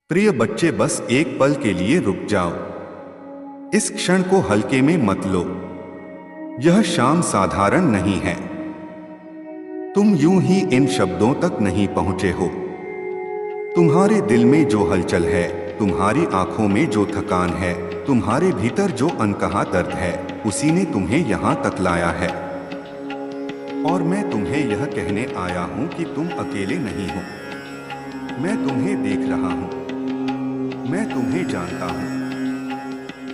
प्रिय बच्चे, बस एक पल के लिए रुक जाओ। इस क्षण को हल्के में मत लो। यह शाम साधारण नहीं है। तुम यूं ही इन शब्दों तक नहीं पहुंचे हो। तुम्हारे दिल में जो हलचल है, तुम्हारी आंखों में जो थकान है, तुम्हारे भीतर जो अनकहा दर्द है, उसी ने तुम्हें यहां तक लाया है। और मैं तुम्हें यह कहने आया हूं कि तुम अकेले नहीं हो। मैं तुम्हें देख रहा हूं। मैं तुम्हें जानता हूं।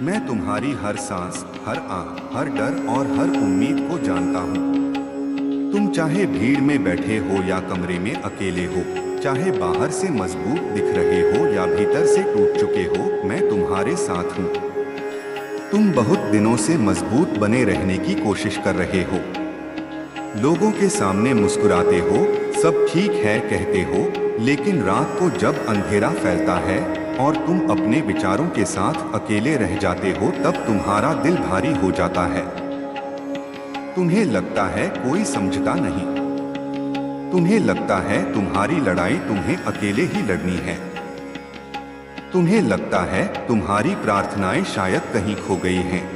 मैं तुम्हारी हर सांस, हर आंख, हर डर और हर उम्मीद को जानता हूं। तुम चाहे भीड़ में बैठे हो या कमरे में अकेले हो, चाहे बाहर से मजबूत दिख रहे हो या भीतर से टूट चुके हो, मैं तुम्हारे साथ हूं। तुम बहुत दिनों से मजबूत बने रहने की कोशिश कर रहे हो। लोगों के सामने मुस्कुराते हो, सब ठीक है कहते हो, लेकिन रात को जब अंधेरा फैलता है और तुम अपने विचारों के साथ अकेले रह जाते हो, तब तुम्हारा दिल भारी हो जाता है। तुम्हें लगता है कोई समझता नहीं। तुम्हें लगता है तुम्हारी लड़ाई तुम्हें अकेले ही लड़नी है। तुम्हें लगता है तुम्हारी प्रार्थनाएं शायद कहीं खो गई हैं।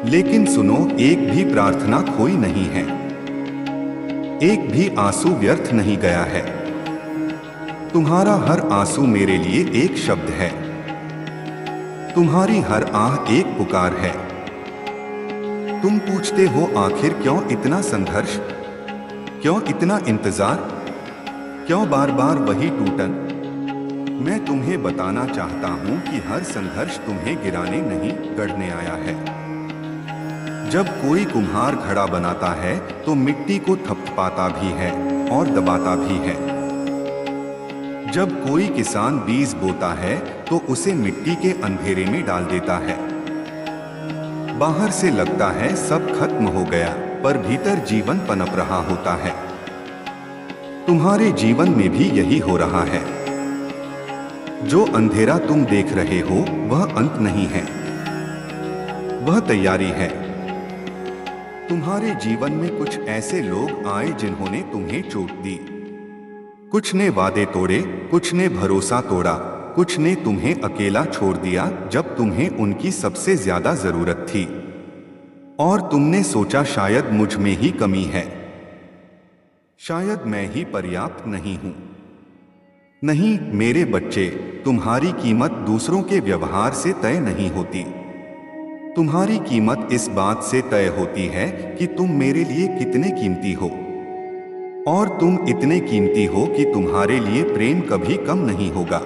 लेकिन सुनो, एक भी प्रार्थना खोई नहीं है। एक भी आंसू व्यर्थ नहीं गया है। तुम्हारा हर आंसू मेरे लिए एक शब्द है। तुम्हारी हर आह एक पुकार है। तुम पूछते हो, आखिर क्यों इतना संघर्ष, क्यों इतना इंतजार, क्यों बार बार वही टूटन? मैं तुम्हें बताना चाहता हूं कि हर संघर्ष तुम्हें गिराने नहीं, गढ़ने आया है। जब कोई कुम्हार घड़ा बनाता है तो मिट्टी को थपथपाता भी है और दबाता भी है। जब कोई किसान बीज बोता है तो उसे मिट्टी के अंधेरे में डाल देता है। बाहर से लगता है सब खत्म हो गया, पर भीतर जीवन पनप रहा होता है। तुम्हारे जीवन में भी यही हो रहा है। जो अंधेरा तुम देख रहे हो वह अंत नहीं है, वह तैयारी है। तुम्हारे जीवन में कुछ ऐसे लोग आए जिन्होंने तुम्हें चोट दी। कुछ ने वादे तोड़े, कुछ ने भरोसा तोड़ा, कुछ ने तुम्हें अकेला छोड़ दिया जब तुम्हें उनकी सबसे ज्यादा जरूरत थी। और तुमने सोचा शायद मुझ में ही कमी है, शायद मैं ही पर्याप्त नहीं हूं। नहीं मेरे बच्चे, तुम्हारी कीमत दूसरों के व्यवहार से तय नहीं होती। तुम्हारी कीमत इस बात से तय होती है कि तुम मेरे लिए कितने कीमती हो। और तुम इतने कीमती हो कि तुम्हारे लिए प्रेम कभी कम नहीं होगा।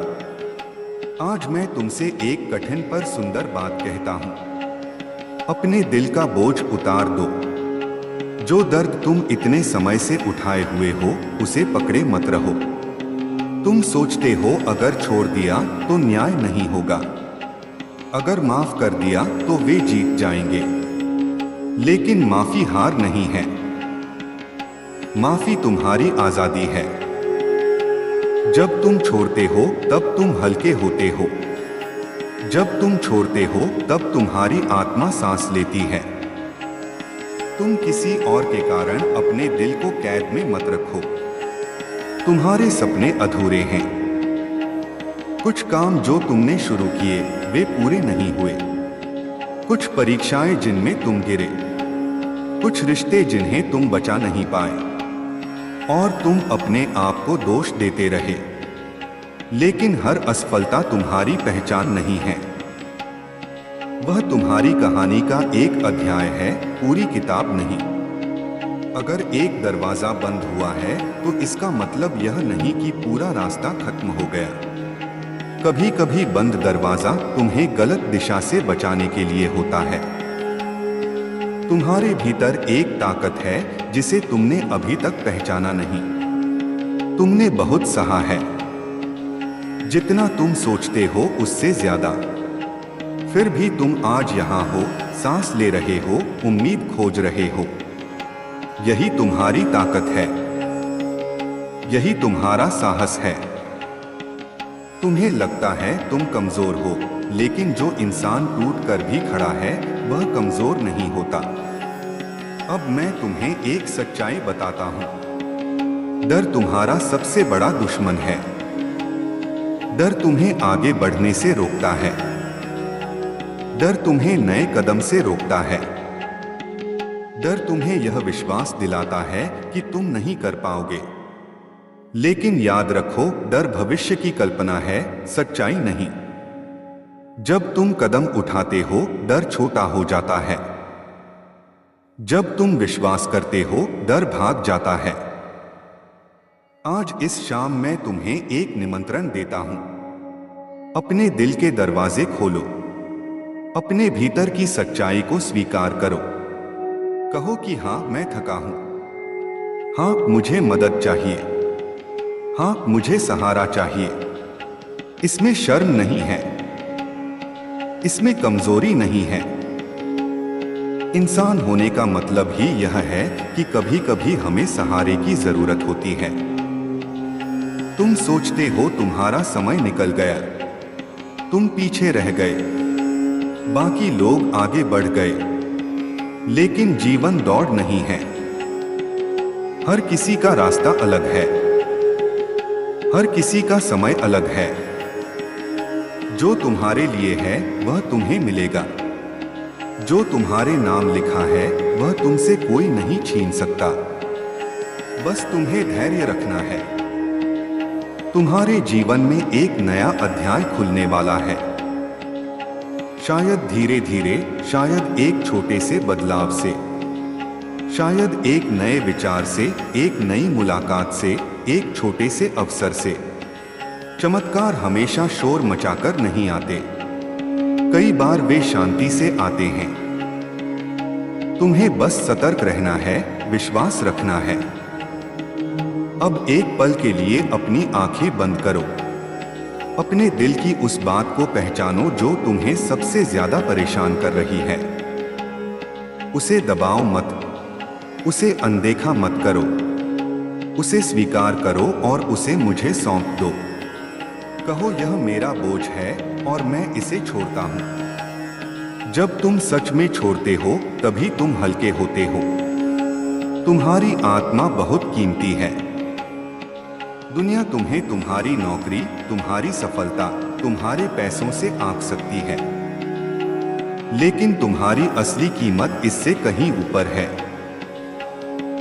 आज मैं तुमसे एक कठिन पर सुंदर बात कहता हूं। अपने दिल का बोझ उतार दो। जो दर्द तुम इतने समय से उठाए हुए हो, उसे पकड़े मत रहो। तुम सोचते हो अगर छोड़ दिया तो न्याय नहीं होगा, अगर माफ कर दिया तो वे जीत जाएंगे। लेकिन माफी हार नहीं है। माफी तुम्हारी आजादी है। जब तुम छोड़ते हो तब तुम हल्के होते हो। जब तुम छोड़ते हो तब तुम्हारी आत्मा सांस लेती है। तुम किसी और के कारण अपने दिल को कैद में मत रखो। तुम्हारे सपने अधूरे हैं। कुछ काम जो तुमने शुरू किए वे पूरे नहीं हुए। कुछ परीक्षाएं जिनमें तुम गिरे, कुछ रिश्ते जिन्हें तुम बचा नहीं पाए। और तुम अपने आप को दोष देते रहे। लेकिन हर असफलता तुम्हारी पहचान नहीं है। वह तुम्हारी कहानी का एक अध्याय है, पूरी किताब नहीं। अगर एक दरवाजा बंद हुआ है तो इसका मतलब यह नहीं कि पूरा रास्ता खत्म हो गया। कभी कभी बंद दरवाजा तुम्हें गलत दिशा से बचाने के लिए होता है। तुम्हारे भीतर एक ताकत है जिसे तुमने अभी तक पहचाना नहीं। तुमने बहुत सहा है, जितना तुम सोचते हो उससे ज्यादा। फिर भी तुम आज यहाँ हो, सांस ले रहे हो, उम्मीद खोज रहे हो। यही तुम्हारी ताकत है, यही तुम्हारा साहस है। तुम्हें लगता है तुम कमजोर हो, लेकिन जो इंसान टूट कर भी खड़ा है वह कमजोर नहीं होता। अब मैं तुम्हें एक सच्चाई बताता हूं। डर तुम्हारा सबसे बड़ा दुश्मन है। डर तुम्हें आगे बढ़ने से रोकता है। डर तुम्हें नए कदम से रोकता है। डर तुम्हें यह विश्वास दिलाता है कि तुम नहीं कर पाओगे। लेकिन याद रखो, डर भविष्य की कल्पना है, सच्चाई नहीं। जब तुम कदम उठाते हो, डर छोटा हो जाता है। जब तुम विश्वास करते हो, डर भाग जाता है। आज इस शाम मैं तुम्हें एक निमंत्रण देता हूं। अपने दिल के दरवाजे खोलो। अपने भीतर की सच्चाई को स्वीकार करो। कहो कि हाँ, मैं थका हूं। हाँ, मुझे मदद चाहिए। हाँ, मुझे सहारा चाहिए। इसमें शर्म नहीं है। इसमें कमजोरी नहीं है। इंसान होने का मतलब ही यह है कि कभी कभी हमें सहारे की जरूरत होती है। तुम सोचते हो तुम्हारा समय निकल गया, तुम पीछे रह गए, बाकी लोग आगे बढ़ गए। लेकिन जीवन दौड़ नहीं है। हर किसी का रास्ता अलग है। हर किसी का समय अलग है। जो तुम्हारे लिए है वह तुम्हें मिलेगा। जो तुम्हारे नाम लिखा है वह तुमसे कोई नहीं छीन सकता। बस तुम्हें धैर्य रखना है। तुम्हारे जीवन में एक नया अध्याय खुलने वाला है। शायद धीरे धीरे, शायद एक छोटे से बदलाव से, शायद एक नए विचार से, एक नई मुलाकात से, एक छोटे से अवसर से। चमत्कार हमेशा शोर मचाकर नहीं आते। कई बार वे शांति से आते हैं। तुम्हें बस सतर्क रहना है, विश्वास रखना है। अब एक पल के लिए अपनी आंखें बंद करो। अपने दिल की उस बात को पहचानो जो तुम्हें सबसे ज्यादा परेशान कर रही है। उसे दबाओ मत, उसे अनदेखा मत करो। उसे स्वीकार करो और उसे मुझे सौंप दो। कहो, यह मेरा बोझ है और मैं इसे छोड़ता हूं। जब तुम सच में छोड़ते हो, तभी तुम हल्के होते हो। तुम्हारी आत्मा बहुत कीमती है। दुनिया तुम्हें तुम्हारी नौकरी, तुम्हारी सफलता, तुम्हारे पैसों से आंक सकती है, लेकिन तुम्हारी असली कीमत इससे कहीं ऊपर है।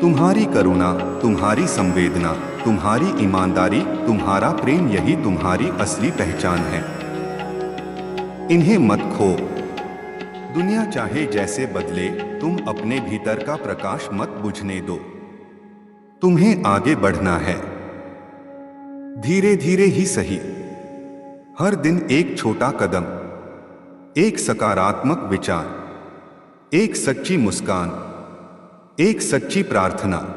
तुम्हारी करुणा, तुम्हारी संवेदना, तुम्हारी ईमानदारी, तुम्हारा प्रेम, यही तुम्हारी असली पहचान है। इन्हें मत खो। दुनिया चाहे जैसे बदले, तुम अपने भीतर का प्रकाश मत बुझने दो। तुम्हें आगे बढ़ना है, धीरे धीरे ही सही। हर दिन एक छोटा कदम, एक सकारात्मक विचार, एक सच्ची मुस्कान, एक सच्ची प्रार्थना।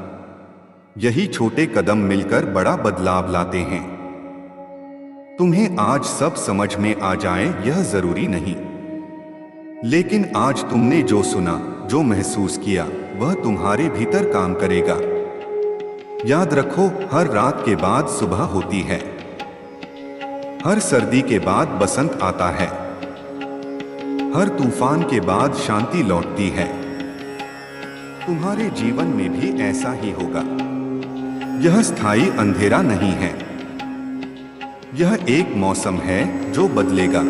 यही छोटे कदम मिलकर बड़ा बदलाव लाते हैं। तुम्हें आज सब समझ में आ जाए यह जरूरी नहीं, लेकिन आज तुमने जो सुना, जो महसूस किया, वह तुम्हारे भीतर काम करेगा। याद रखो, हर रात के बाद सुबह होती है। हर सर्दी के बाद बसंत आता है। हर तूफान के बाद शांति लौटती है। तुम्हारे जीवन में भी ऐसा ही होगा। यह स्थायी अंधेरा नहीं है। यह एक मौसम है जो बदलेगा।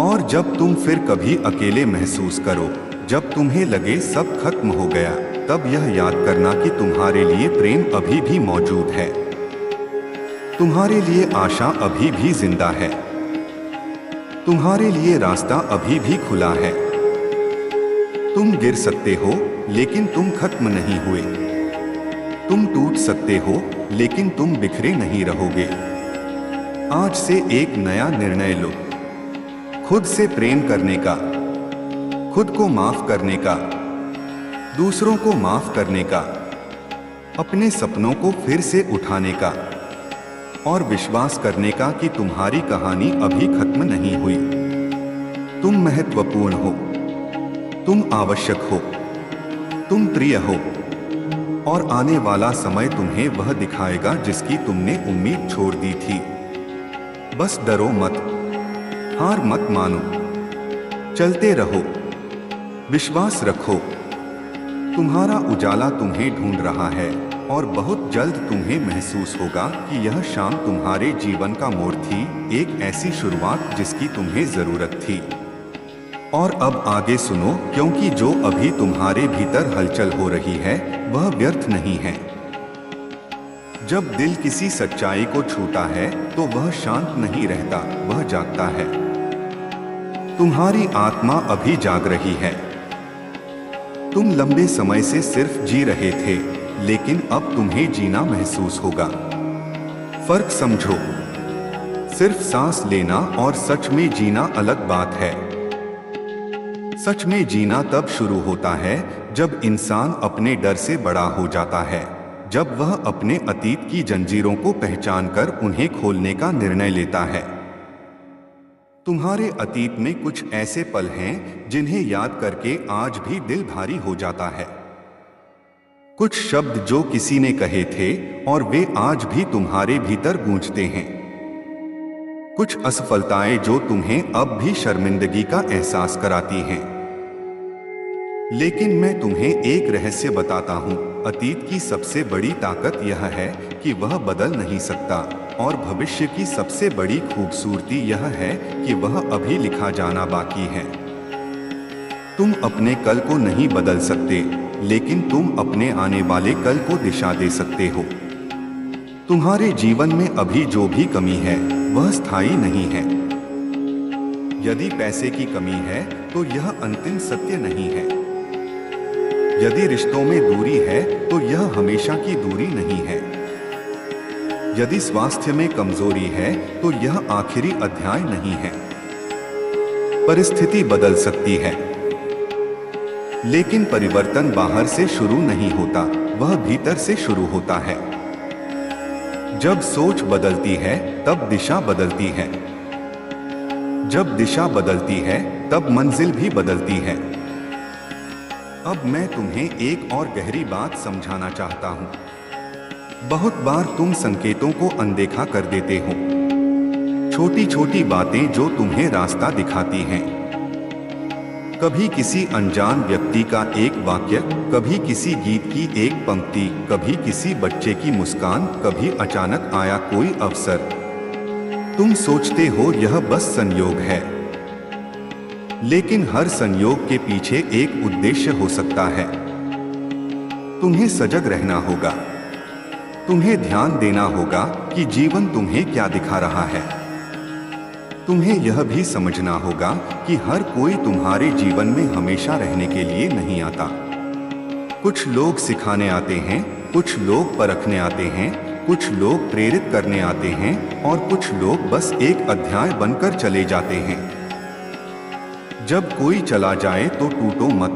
और जब तुम फिर कभी अकेले महसूस करो, जब तुम्हें लगे सब खत्म हो गया, तब यह याद करना कि तुम्हारे लिए प्रेम अभी भी मौजूद है। तुम्हारे लिए आशा अभी भी जिंदा है। तुम्हारे लिए रास्ता अभी भी खुला है। तुम गिर सकते हो, लेकिन तुम खत्म नहीं हुए। तुम टूट सकते हो, लेकिन तुम बिखरे नहीं रहोगे। आज से एक नया निर्णय लो, खुद से प्रेम करने का, खुद को माफ करने का, दूसरों को माफ करने का, अपने सपनों को फिर से उठाने का, और विश्वास करने का कि तुम्हारी कहानी अभी खत्म नहीं हुई। तुम महत्वपूर्ण हो, तुम आवश्यक हो, तुम प्रिय हो, और आने वाला समय तुम्हें वह दिखाएगा जिसकी तुमने उम्मीद छोड़ दी थी। बस डरो मत, हार मत मानो, चलते रहो, विश्वास रखो। तुम्हारा उजाला तुम्हें ढूंढ रहा है और बहुत जल्द तुम्हें महसूस होगा कि यह शाम तुम्हारे जीवन का मोड़ थी, एक ऐसी शुरुआत जिसकी तुम्हें जरूरत थी। और अब आगे सुनो, क्योंकि जो अभी तुम्हारे भीतर हलचल हो रही है वह व्यर्थ नहीं है। जब दिल किसी सच्चाई को छूता है तो वह शांत नहीं रहता, वह जागता है। तुम्हारी आत्मा अभी जाग रही है। तुम लंबे समय से सिर्फ जी रहे थे, लेकिन अब तुम्हें जीना महसूस होगा। फर्क समझो, सिर्फ सांस लेना और सच में जीना अलग बात है। सच में जीना तब शुरू होता है जब इंसान अपने डर से बड़ा हो जाता है, जब वह अपने अतीत की जंजीरों को पहचानकर उन्हें खोलने का निर्णय लेता है। तुम्हारे अतीत में कुछ ऐसे पल हैं जिन्हें याद करके आज भी दिल भारी हो जाता है। कुछ शब्द जो किसी ने कहे थे और वे आज भी तुम्हारे भीतर गूंजते हैं। कुछ असफलताएं जो तुम्हें अब भी शर्मिंदगी का एहसास कराती हैं। लेकिन मैं तुम्हें एक रहस्य बताता हूँ, अतीत की सबसे बड़ी ताकत यह है कि वह बदल नहीं सकता, और भविष्य की सबसे बड़ी खूबसूरती यह है कि वह अभी लिखा जाना बाकी है। तुम अपने कल को नहीं बदल सकते, लेकिन तुम अपने आने वाले कल को दिशा दे सकते हो। तुम्हारे जीवन में अभी जो भी कमी है वह स्थायी नहीं है। यदि पैसे की कमी है तो यह अंतिम सत्य नहीं है। यदि रिश्तों में दूरी है तो यह हमेशा की दूरी नहीं है। यदि स्वास्थ्य में कमजोरी है तो यह आखिरी अध्याय नहीं है। परिस्थिति बदल सकती है, लेकिन परिवर्तन बाहर से शुरू नहीं होता, वह भीतर से शुरू होता है। जब सोच बदलती है तब दिशा बदलती है। जब दिशा बदलती है तब मंजिल भी बदलती है। अब मैं तुम्हें एक और गहरी बात समझाना चाहता हूं। बहुत बार तुम संकेतों को अनदेखा कर देते हो। छोटी छोटी बातें जो तुम्हें रास्ता दिखाती हैं। कभी किसी अनजान व्यक्ति का एक वाक्य, कभी किसी गीत की एक पंक्ति, कभी किसी बच्चे की मुस्कान, कभी अचानक आया कोई अवसर। तुम सोचते हो यह बस संयोग है, लेकिन हर संयोग के पीछे एक उद्देश्य हो सकता है। तुम्हें सजग रहना होगा। तुम्हें ध्यान देना होगा कि जीवन तुम्हें क्या दिखा रहा है। तुम्हें यह भी समझना होगा कि हर कोई तुम्हारे जीवन में हमेशा रहने के लिए नहीं आता। कुछ लोग सिखाने आते हैं, कुछ लोग परखने आते हैं, कुछ लोग प्रेरित करने आते हैं, और कुछ लोग बस एक अध्याय बनकर चले जाते हैं। जब कोई चला जाए तो टूटो मत।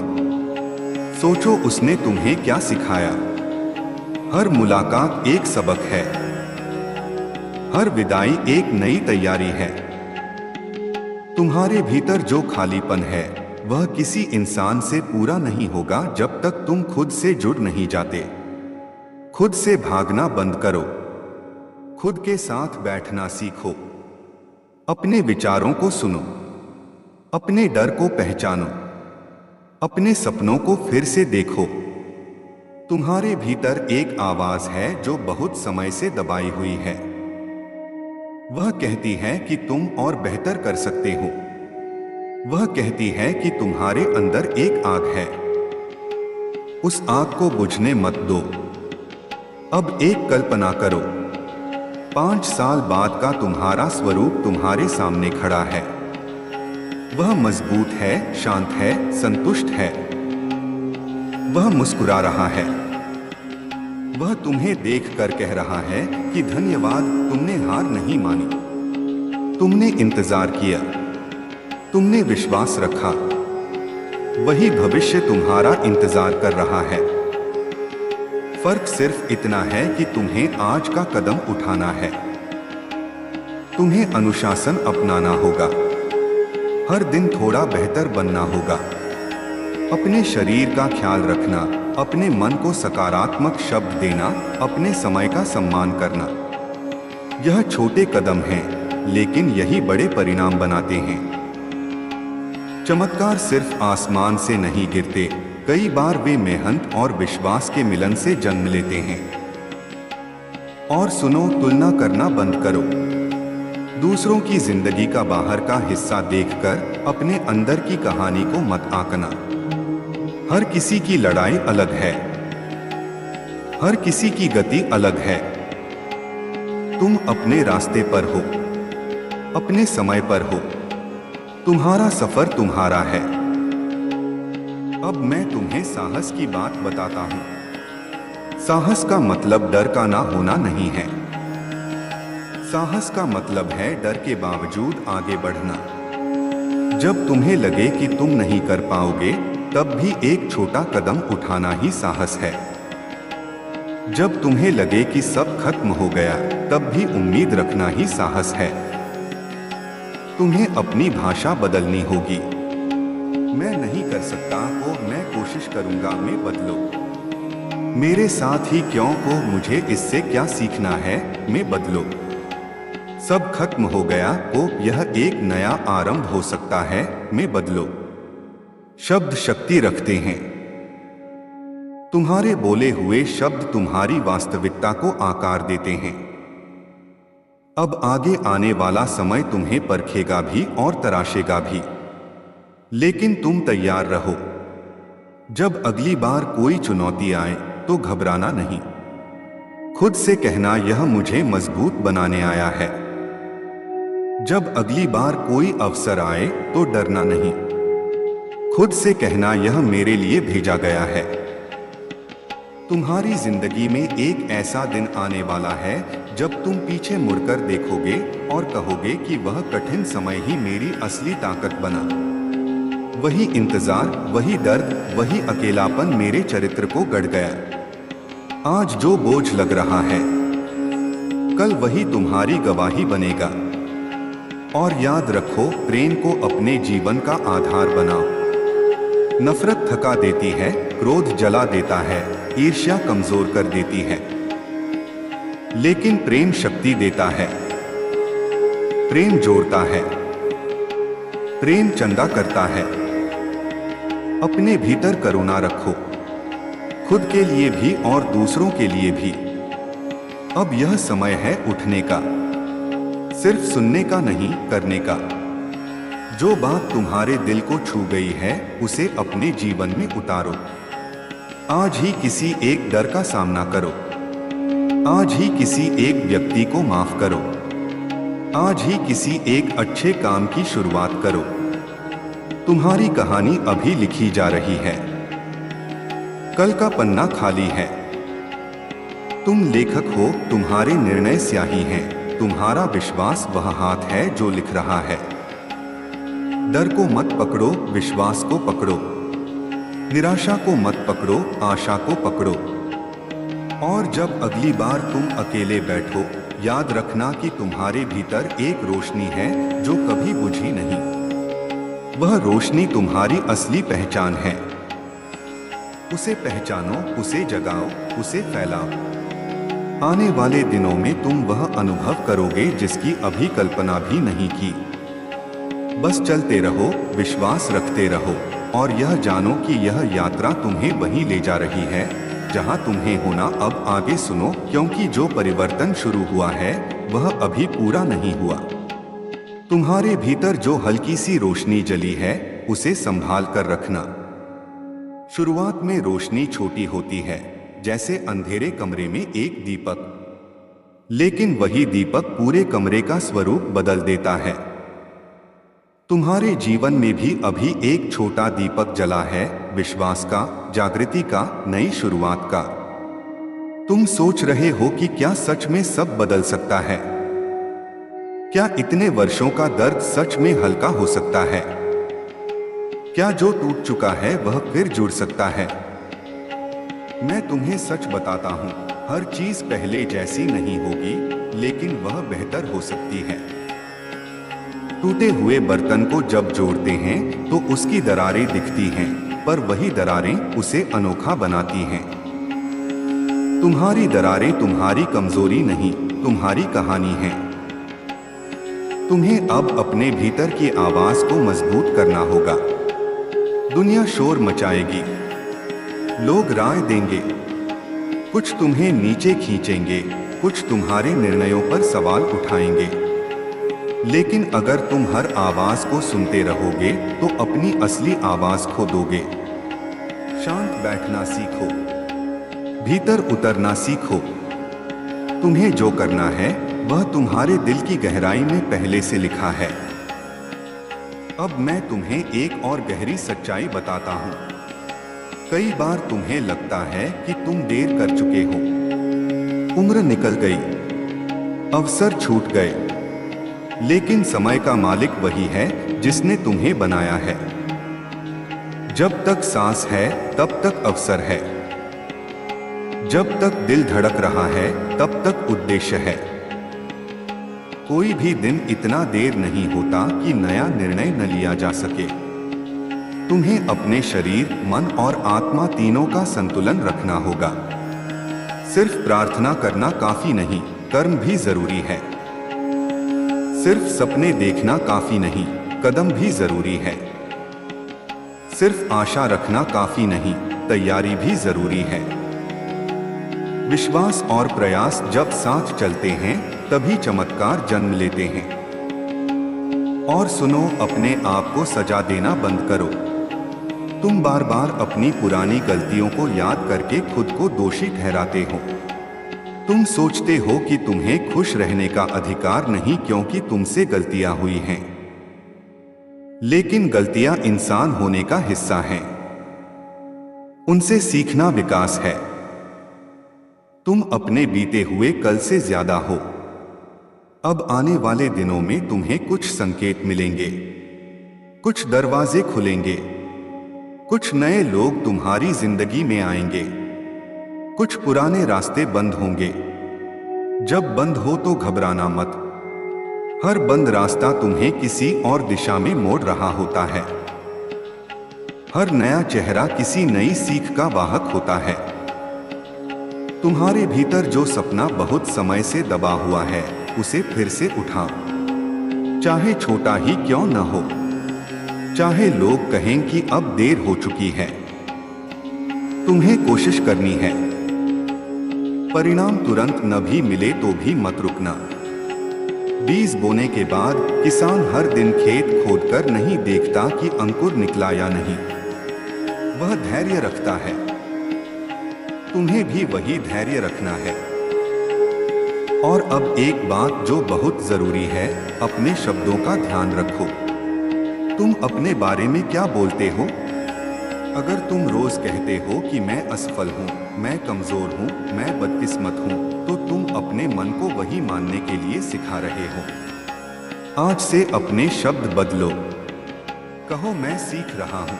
सोचो उसने तुम्हें क्या सिखाया। हर मुलाकात एक सबक है। हर विदाई एक नई तैयारी है। तुम्हारे भीतर जो खालीपन है वह किसी इंसान से पूरा नहीं होगा जब तक तुम खुद से जुड़ नहीं जाते। खुद से भागना बंद करो। खुद के साथ बैठना सीखो। अपने विचारों को सुनो। अपने डर को पहचानो। अपने सपनों को फिर से देखो। तुम्हारे भीतर एक आवाज है जो बहुत समय से दबाई हुई है। वह कहती है कि तुम और बेहतर कर सकते हो। वह कहती है कि तुम्हारे अंदर एक आग है। उस आग को बुझने मत दो। अब एक कल्पना करो। 5 साल बाद का तुम्हारा स्वरूप तुम्हारे सामने खड़ा है। वह मजबूत है, शांत है, संतुष्ट है। वह मुस्कुरा रहा है। वह तुम्हें देखकर कह रहा है कि धन्यवाद, तुमने हार नहीं मानी। तुमने इंतजार किया। तुमने विश्वास रखा। वही भविष्य तुम्हारा इंतजार कर रहा है। फर्क सिर्फ इतना है कि तुम्हें आज का कदम उठाना है। तुम्हें अनुशासन अपनाना होगा। हर दिन थोड़ा बेहतर बनना होगा। अपने शरीर का ख्याल रखना, अपने मन को सकारात्मक शब्द देना, अपने समय का सम्मान करना। यह छोटे कदम हैं, लेकिन यही बड़े परिणाम बनाते हैं। चमत्कार सिर्फ आसमान से नहीं गिरते, कई बार वे मेहनत और विश्वास के मिलन से जन्म लेते हैं। और सुनो, तुलना करना बंद करो। दूसरों की जिंदगी का बाहर का हिस्सा देखकर अपने अंदर की कहानी को मत आंकना। हर किसी की लड़ाई अलग है, हर किसी की गति अलग है। तुम अपने रास्ते पर हो, अपने समय पर हो। तुम्हारा सफर तुम्हारा है। अब मैं तुम्हें साहस की बात बताता हूं। साहस का मतलब डर का ना होना नहीं है। साहस का मतलब है डर के बावजूद आगे बढ़ना। जब तुम्हें लगे कि तुम नहीं कर पाओगे, तब भी एक छोटा कदम उठाना ही साहस है। जब तुम्हें लगे कि सब खत्म हो गया, तब भी उम्मीद रखना ही साहस है। तुम्हें अपनी भाषा बदलनी होगी। मैं नहीं कर सकता को मैं कोशिश करूंगा में बदलो। मेरे साथ ही क्यों को मुझे इससे क्या सीखना है में बदलो। सब खत्म हो गया को यह एक नया आरंभ हो सकता है में बदलो। शब्द शक्ति रखते हैं। तुम्हारे बोले हुए शब्द तुम्हारी वास्तविकता को आकार देते हैं। अब आगे आने वाला समय तुम्हें परखेगा भी और तराशेगा भी, लेकिन तुम तैयार रहो। जब अगली बार कोई चुनौती आए तो घबराना नहीं। खुद से कहना, यह मुझे मजबूत बनाने आया है। जब अगली बार कोई अवसर आए तो डरना नहीं। खुद से कहना, यह मेरे लिए भेजा गया है। तुम्हारी जिंदगी में एक ऐसा दिन आने वाला है जब तुम पीछे मुड़कर देखोगे और कहोगे कि वह कठिन समय ही मेरी असली ताकत बना। वही इंतजार, वही दर्द, वही अकेलापन मेरे चरित्र को गढ़ गया। आज जो बोझ लग रहा है, कल वही तुम्हारी गवाही बनेगा। और याद रखो, प्रेम को अपने जीवन का आधार बनाओ। नफरत थका देती है, क्रोध जला देता है, ईर्ष्या कमजोर कर देती है, लेकिन प्रेम शक्ति देता है। प्रेम जोड़ता है, प्रेम चंगा करता है। अपने भीतर करुणा रखो, खुद के लिए भी और दूसरों के लिए भी। अब यह समय है उठने का, सिर्फ सुनने का नहीं, करने का। जो बात तुम्हारे दिल को छू गई है, उसे अपने जीवन में उतारो। आज ही किसी एक डर का सामना करो। आज ही किसी एक व्यक्ति को माफ करो। आज ही किसी एक अच्छे काम की शुरुआत करो। तुम्हारी कहानी अभी लिखी जा रही है। कल का पन्ना खाली है। तुम लेखक हो, तुम्हारे निर्णय स्याही हैं। तुम्हारा विश्वास वह हाथ है जो लिख रहा है। डर को मत पकड़ो, विश्वास को पकड़ो। निराशा को मत पकड़ो, आशा को पकड़ो। और जब अगली बार तुम अकेले बैठो, याद रखना कि तुम्हारे भीतर एक रोशनी है जो कभी बुझी नहीं। वह रोशनी तुम्हारी असली पहचान है। उसे पहचानो, उसे जगाओ, उसे फैलाओ। आने वाले दिनों में तुम वह अनुभव करोगे जिसकी अभी कल्पना भी नहीं की। बस चलते रहो, विश्वास रखते रहो और यह जानो कि यह यात्रा तुम्हें वहीं ले जा रही है जहां तुम्हें होना। अब आगे सुनो, क्योंकि जो परिवर्तन शुरू हुआ है वह अभी पूरा नहीं हुआ। तुम्हारे भीतर जो हल्की सी रोशनी जली है, उसे संभाल कर रखना। शुरुआत में रोशनी छोटी होती है, जैसे अंधेरे कमरे में एक दीपक, लेकिन वही दीपक पूरे कमरे का स्वरूप बदल देता है। तुम्हारे जीवन में भी अभी एक छोटा दीपक जला है, विश्वास का, जागृति का, नई शुरुआत का। तुम सोच रहे हो कि क्या सच में सब बदल सकता है? क्या इतने वर्षों का दर्द सच में हल्का हो सकता है? क्या जो टूट चुका है वह फिर जुड़ सकता है? मैं तुम्हें सच बताता हूँ, हर चीज पहले जैसी नहीं होगी, लेकिन वह बेहतर हो सकती है। टूटे हुए बर्तन को जब जोड़ते हैं तो उसकी दरारें दिखती हैं, पर वही दरारें उसे अनोखा बनाती हैं। तुम्हारी दरारें तुम्हारी कमजोरी नहीं, तुम्हारी कहानी है। तुम्हें अब अपने भीतर की आवाज को मजबूत करना होगा। दुनिया शोर मचाएगी, लोग राय देंगे, कुछ तुम्हें नीचे खींचेंगे, कुछ तुम्हारे निर्णयों पर सवाल उठाएंगे। लेकिन अगर तुम हर आवाज को सुनते रहोगे तो अपनी असली आवाज खो दोगे। शांत बैठना सीखो, भीतर उतरना सीखो। तुम्हें जो करना है वह तुम्हारे दिल की गहराई में पहले से लिखा है। अब मैं तुम्हें एक और गहरी सच्चाई बताता हूं। कई बार तुम्हें लगता है कि तुम देर कर चुके हो, उम्र निकल गई, अवसर छूट गए, लेकिन समय का मालिक वही है जिसने तुम्हें बनाया है। जब तक सांस है तब तक अवसर है, जब तक दिल धड़क रहा है तब तक उद्देश्य है। कोई भी दिन इतना देर नहीं होता कि नया निर्णय न लिया जा सके। तुम्हें अपने शरीर, मन और आत्मा तीनों का संतुलन रखना होगा। सिर्फ प्रार्थना करना काफी नहीं, कर्म भी जरूरी है। सिर्फ सपने देखना काफी नहीं, कदम भी जरूरी है। सिर्फ आशा रखना काफी नहीं, तैयारी भी जरूरी है। विश्वास और प्रयास जब साथ चलते हैं तभी चमत्कार जन्म लेते हैं। और सुनो, अपने आप को सजा देना बंद करो। तुम बार बार अपनी पुरानी गलतियों को याद करके खुद को दोषी ठहराते हो। तुम सोचते हो कि तुम्हें खुश रहने का अधिकार नहीं क्योंकि तुमसे गलतियां हुई हैं। लेकिन गलतियां इंसान होने का हिस्सा हैं। उनसे सीखना विकास है। तुम अपने बीते हुए कल से ज्यादा हो। अब आने वाले दिनों में तुम्हें कुछ संकेत मिलेंगे, कुछ दरवाजे खुलेंगे, कुछ नए लोग तुम्हारी जिंदगी में आएंगे, कुछ पुराने रास्ते बंद होंगे। जब बंद हो तो घबराना मत। हर बंद रास्ता तुम्हें किसी और दिशा में मोड़ रहा होता है। हर नया चेहरा किसी नई सीख का वाहक होता है। तुम्हारे भीतर जो सपना बहुत समय से दबा हुआ है उसे फिर से उठाओ, चाहे छोटा ही क्यों न हो। चाहे लोग कहें कि अब देर हो चुकी है, तुम्हें कोशिश करनी है। परिणाम तुरंत न भी मिले तो भी मत रुकना। बीज बोने के बाद किसान हर दिन खेत खोदकर नहीं देखता कि अंकुर निकला या नहीं, वह धैर्य रखता है। तुम्हें भी वही धैर्य रखना है। और अब एक बात जो बहुत जरूरी है, अपने शब्दों का ध्यान रखो। तुम अपने बारे में क्या बोलते हो? अगर तुम रोज कहते हो कि मैं असफल हूँ, मैं कमजोर हूँ, मैं बदकिस्मत हूँ, तो तुम अपने मन को वही मानने के लिए सिखा रहे हो। आज से अपने शब्द बदलो। कहो, मैं सीख रहा हूँ,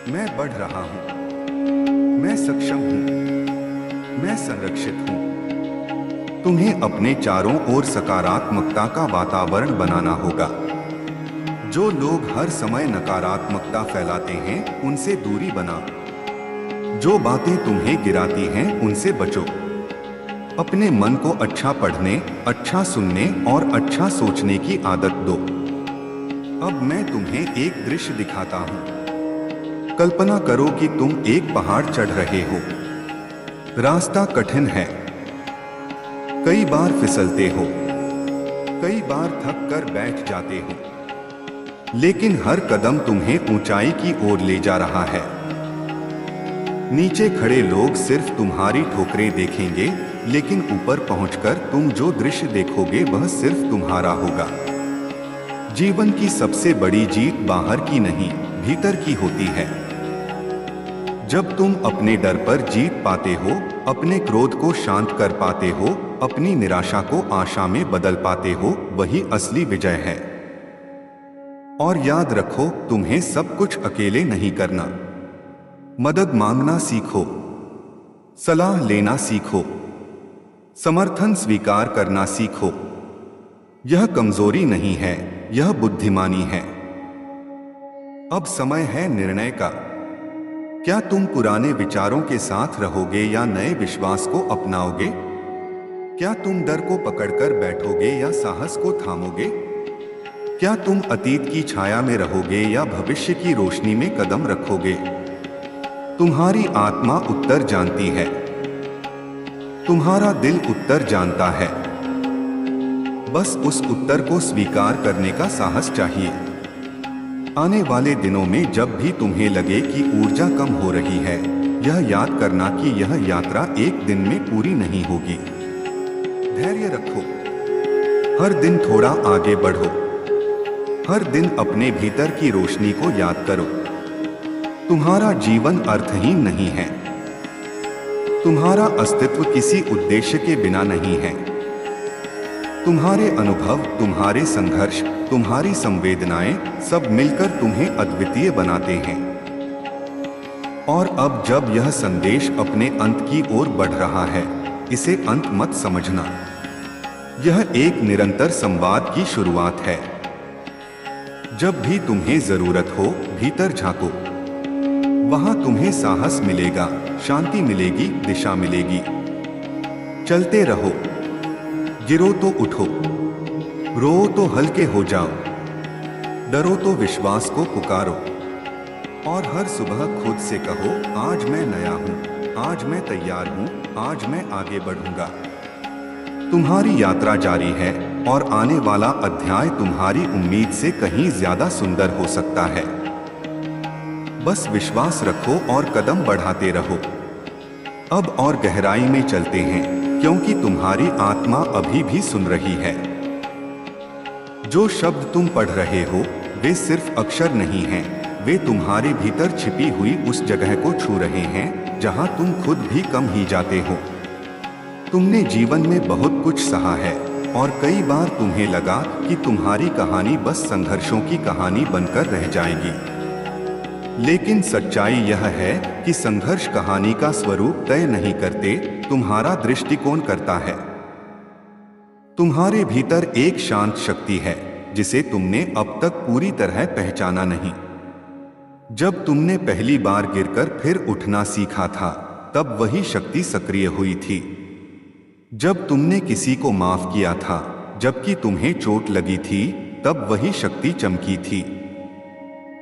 मैं बढ़ रहा हूँ, मैं सक्षम हूँ, मैं संरक्षित हूँ। तुम्हें अपने चारों ओर सकारात्मकता का वातावरण बनाना होगा। जो लोग हर समय नकारात्मकता फैलाते हैं उनसे दूरी बनाओ। जो बातें तुम्हें गिराती हैं उनसे बचो। अपने मन को अच्छा पढ़ने, अच्छा सुनने और अच्छा सोचने की आदत दो। अब मैं तुम्हें एक दृश्य दिखाता हूं। कल्पना करो कि तुम एक पहाड़ चढ़ रहे हो। रास्ता कठिन है, कई बार फिसलते हो, कई बार थक कर बैठ जाते हो, लेकिन हर कदम तुम्हें ऊंचाई की ओर ले जा रहा है। नीचे खड़े लोग सिर्फ तुम्हारी ठोकरें देखेंगे, लेकिन ऊपर पहुंचकर तुम जो दृश्य देखोगे वह सिर्फ तुम्हारा होगा। जीवन की सबसे बड़ी जीत बाहर की नहीं, भीतर की होती है। जब तुम अपने डर पर जीत पाते हो, अपने क्रोध को शांत कर पाते हो, अपनी निराशा को आशा में बदल पाते हो, वही असली विजय है। और याद रखो, तुम्हें सब कुछ अकेले नहीं करना। मदद मांगना सीखो, सलाह लेना सीखो, समर्थन स्वीकार करना सीखो। यह कमजोरी नहीं है, यह बुद्धिमानी है। अब समय है निर्णय का। क्या तुम पुराने विचारों के साथ रहोगे या नए विश्वास को अपनाओगे? क्या तुम डर को पकड़कर बैठोगे या साहस को थामोगे? क्या तुम अतीत की छाया में रहोगे या भविष्य की रोशनी में कदम रखोगे? तुम्हारी आत्मा उत्तर जानती है। तुम्हारा दिल उत्तर जानता है, बस उस उत्तर को स्वीकार करने का साहस चाहिए। आने वाले दिनों में जब भी तुम्हें लगे कि ऊर्जा कम हो रही है, यह याद करना कि यह यात्रा एक दिन में पूरी नहीं होगी। धैर्य रखो, हर दिन थोड़ा आगे बढ़ो, हर दिन अपने भीतर की रोशनी को याद करो। तुम्हारा जीवन अर्थहीन नहीं है, तुम्हारा अस्तित्व किसी उद्देश्य के बिना नहीं है। तुम्हारे अनुभव, तुम्हारे संघर्ष, तुम्हारी संवेदनाएं सब मिलकर तुम्हें अद्वितीय बनाते हैं। और अब जब यह संदेश अपने अंत की ओर बढ़ रहा है, इसे अंत मत समझना। यह एक निरंतर संवाद की शुरुआत है। जब भी तुम्हें जरूरत हो, भीतर झांको, वहां तुम्हें साहस मिलेगा, शांति मिलेगी, दिशा मिलेगी। चलते रहो, गिरो तो उठो, रो तो हल्के हो जाओ, डरो तो विश्वास को पुकारो, और हर सुबह खुद से कहो, आज मैं नया हूं, आज मैं तैयार हूं, आज मैं आगे बढ़ूंगा। तुम्हारी यात्रा जारी है और आने वाला अध्याय तुम्हारी उम्मीद से कहीं ज्यादा सुंदर हो सकता है। बस विश्वास रखो और कदम बढ़ाते रहो। अब और गहराई में चलते हैं, क्योंकि तुम्हारी आत्मा अभी भी सुन रही है। जो शब्द तुम पढ़ रहे हो, वे सिर्फ अक्षर नहीं हैं, वे तुम्हारे भीतर छिपी हुई उस जगह को छू रहे हैं जहां तुम खुद भी कम ही जाते हो। तुमने जीवन में बहुत कुछ सहा है और कई बार तुम्हें लगा कि तुम्हारी कहानी बस संघर्षों की कहानी बनकर रह जाएगी। लेकिन सच्चाई यह है कि संघर्ष कहानी का स्वरूप तय नहीं करते, तुम्हारा दृष्टिकोण करता है। तुम्हारे भीतर एक शांत शक्ति है जिसे तुमने अब तक पूरी तरह पहचाना नहीं। जब तुमने पहली बार गिरकर फिर उठना सीखा था, तब वही शक्ति सक्रिय हुई थी। जब तुमने किसी को माफ किया था जबकि तुम्हें चोट लगी थी, तब वही शक्ति चमकी थी।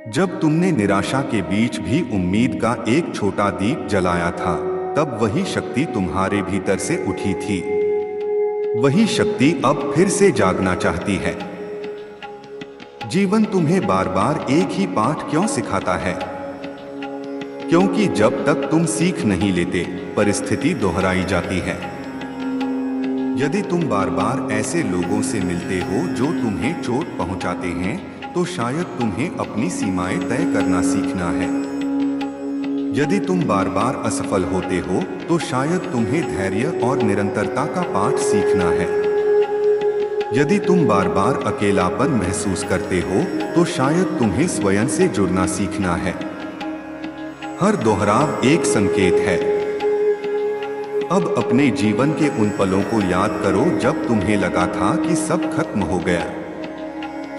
जब तुमने निराशा के बीच भी उम्मीद का एक छोटा दीप जलाया था, तब वही शक्ति तुम्हारे भीतर से उठी थी। वही शक्ति अब फिर से जागना चाहती है। जीवन तुम्हें बार बार एक ही पाठ क्यों सिखाता है? क्योंकि जब तक तुम सीख नहीं लेते, परिस्थिति दोहराई जाती है। यदि तुम बार बार ऐसे लोगों से मिलते हो जो तुम्हें चोट पहुंचाते हैं, तो शायद तुम्हें अपनी सीमाएं तय करना सीखना है। यदि तुम बार बार असफल होते हो, तो शायद तुम्हें धैर्य और निरंतरता का पाठ सीखना है। यदि तुम बार बार अकेलापन महसूस करते हो, तो शायद तुम्हें स्वयं से जुड़ना सीखना है। हर दोहराव एक संकेत है। अब अपने जीवन के उन पलों को याद करो जब तुम्हें लगा था कि सब खत्म हो गया।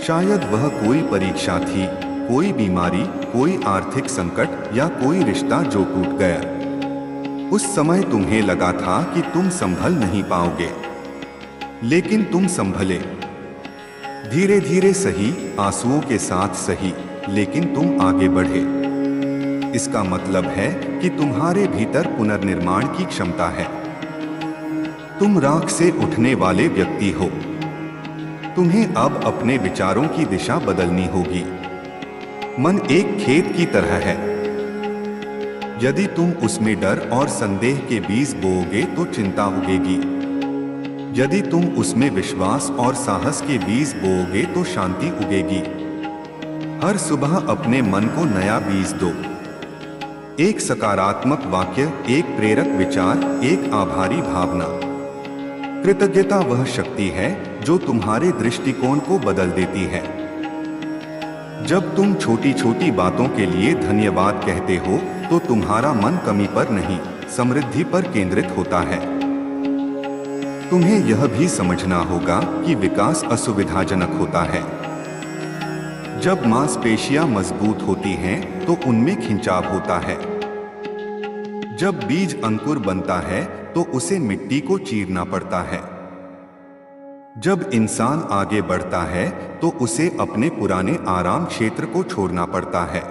शायद वह कोई परीक्षा थी, कोई बीमारी, कोई आर्थिक संकट या कोई रिश्ता जो टूट गया। उस समय तुम्हें लगा था कि तुम संभल नहीं पाओगे, लेकिन तुम संभले। धीरे धीरे सही, आंसुओं के साथ सही, लेकिन तुम आगे बढ़े। इसका मतलब है कि तुम्हारे भीतर पुनर्निर्माण की क्षमता है। तुम राख से उठने वाले व्यक्ति हो। तुम्हें अब अपने विचारों की दिशा बदलनी होगी। मन एक खेत की तरह है। यदि तुम उसमें डर और संदेह के बीज बोओगे तो चिंता उगेगी। यदि तुम उसमें विश्वास और साहस के बीज बोओगे तो शांति उगेगी। हर सुबह अपने मन को नया बीज दो। एक सकारात्मक वाक्य, एक प्रेरक विचार, एक आभारी भावना। कृतज्ञता वह शक्ति है जो तुम्हारे दृष्टिकोण को बदल देती है। जब तुम छोटी छोटी बातों के लिए धन्यवाद कहते हो, तो तुम्हारा मन कमी पर नहीं, समृद्धि पर केंद्रित होता है। तुम्हें यह भी समझना होगा कि विकास असुविधाजनक होता है। जब मांसपेशियां मजबूत होती हैं, तो उनमें खिंचाव होता है। जब बीज अंकुर बनता है, तो उसे मिट्टी को चीरना पड़ता है। जब इंसान आगे बढ़ता है, तो उसे अपने पुराने आराम क्षेत्र को छोड़ना पड़ता है।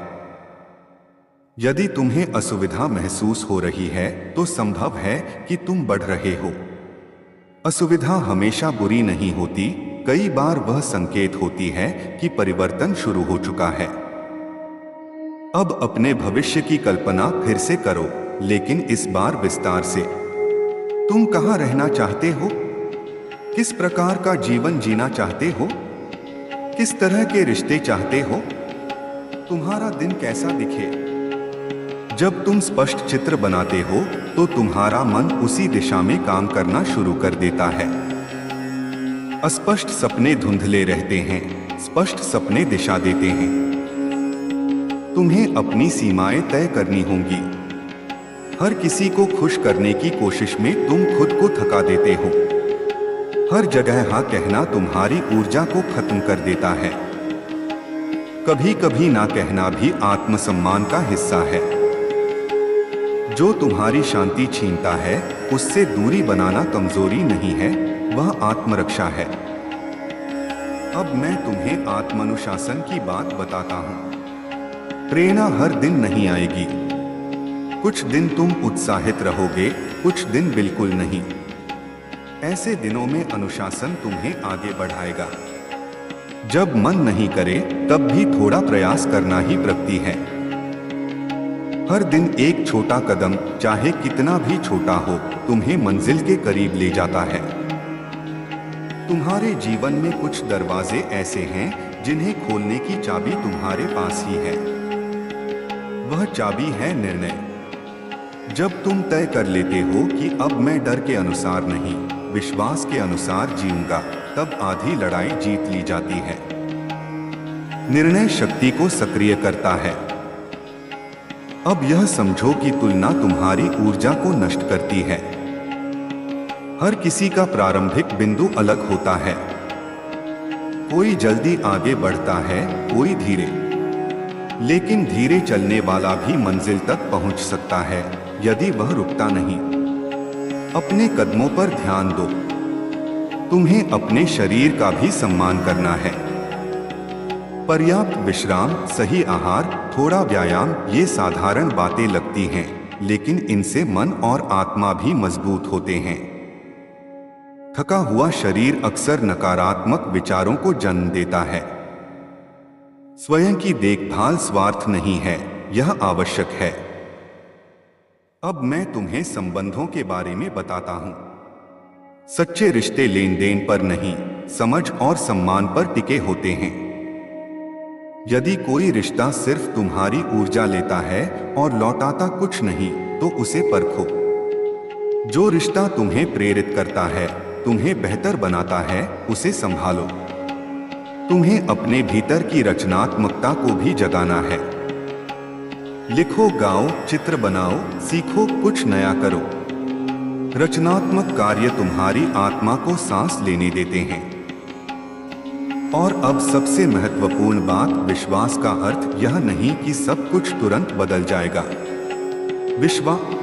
यदि तुम्हें असुविधा महसूस हो रही है तो संभव है कि तुम बढ़ रहे हो। असुविधा हमेशा बुरी नहीं होती, कई बार वह संकेत होती है कि परिवर्तन शुरू हो चुका है। अब अपने भविष्य की कल्पना फिर से करो, लेकिन इस बार विस्तार से। तुम कहाँ रहना चाहते हो? किस प्रकार का जीवन जीना चाहते हो? किस तरह के रिश्ते चाहते हो? तुम्हारा दिन कैसा दिखे? जब तुम स्पष्ट चित्र बनाते हो तो तुम्हारा मन उसी दिशा में काम करना शुरू कर देता है। अस्पष्ट सपने धुंधले रहते हैं, स्पष्ट सपने दिशा देते हैं। तुम्हें अपनी सीमाएं तय करनी होंगी। हर किसी को खुश करने की कोशिश में तुम खुद को थका देते हो। हर जगह हाँ कहना तुम्हारी ऊर्जा को खत्म कर देता है। कभी कभी ना कहना भी आत्मसम्मान का हिस्सा है। जो तुम्हारी शांति छीनता है उससे दूरी बनाना कमजोरी नहीं है, वह आत्मरक्षा है। अब मैं तुम्हें आत्मानुशासन की बात बताता हूं। प्रेरणा हर दिन नहीं आएगी। कुछ दिन तुम उत्साहित रहोगे, कुछ दिन बिल्कुल नहीं। ऐसे दिनों में अनुशासन तुम्हें आगे बढ़ाएगा। जब मन नहीं करे तब भी थोड़ा प्रयास करना ही प्रगति है। हर दिन एक छोटा कदम, चाहे कितना भी छोटा हो, तुम्हें मंजिल के करीब ले जाता है। तुम्हारे जीवन में कुछ दरवाजे ऐसे हैं जिन्हें खोलने की चाबी तुम्हारे पास ही है। वह चाबी है निर्णय। जब तुम तय कर लेते हो कि अब मैं डर के अनुसार नहीं, विश्वास के अनुसार जीऊंगा, तब आधी लड़ाई जीत ली जाती है। निर्णय शक्ति को सक्रिय करता है। अब यह समझो कि तुलना तुम्हारी ऊर्जा को नष्ट करती है। हर किसी का प्रारंभिक बिंदु अलग होता है। कोई जल्दी आगे बढ़ता है, कोई धीरे। लेकिन धीरे चलने वाला भी मंजिल तक पहुंच सकता है यदि वह रुकता नहीं। अपने कदमों पर ध्यान दो। तुम्हें अपने शरीर का भी सम्मान करना है। पर्याप्त विश्राम, सही आहार, थोड़ा व्यायाम, ये साधारण बातें लगती हैं, लेकिन इनसे मन और आत्मा भी मजबूत होते हैं। थका हुआ शरीर अक्सर नकारात्मक विचारों को जन्म देता है। स्वयं की देखभाल स्वार्थ नहीं है, यह आवश्यक है। अब मैं तुम्हें संबंधों के बारे में बताता हूं। सच्चे रिश्ते लेन देन पर नहीं, समझ और सम्मान पर टिके होते हैं। यदि कोई रिश्ता सिर्फ तुम्हारी ऊर्जा लेता है और लौटाता कुछ नहीं, तो उसे परखो। जो रिश्ता तुम्हें प्रेरित करता है, तुम्हें बेहतर बनाता है, उसे संभालो। तुम्हें अपने भीतर की रचनात्मकता को भी जगाना है। लिखो, गाओ, चित्र बनाओ, सीखो, कुछ नया करो। रचनात्मक कार्य तुम्हारी आत्मा को सांस लेने देते हैं। और अब सबसे महत्वपूर्ण बात, विश्वास का अर्थ यह नहीं कि सब कुछ तुरंत बदल जाएगा। विश्वास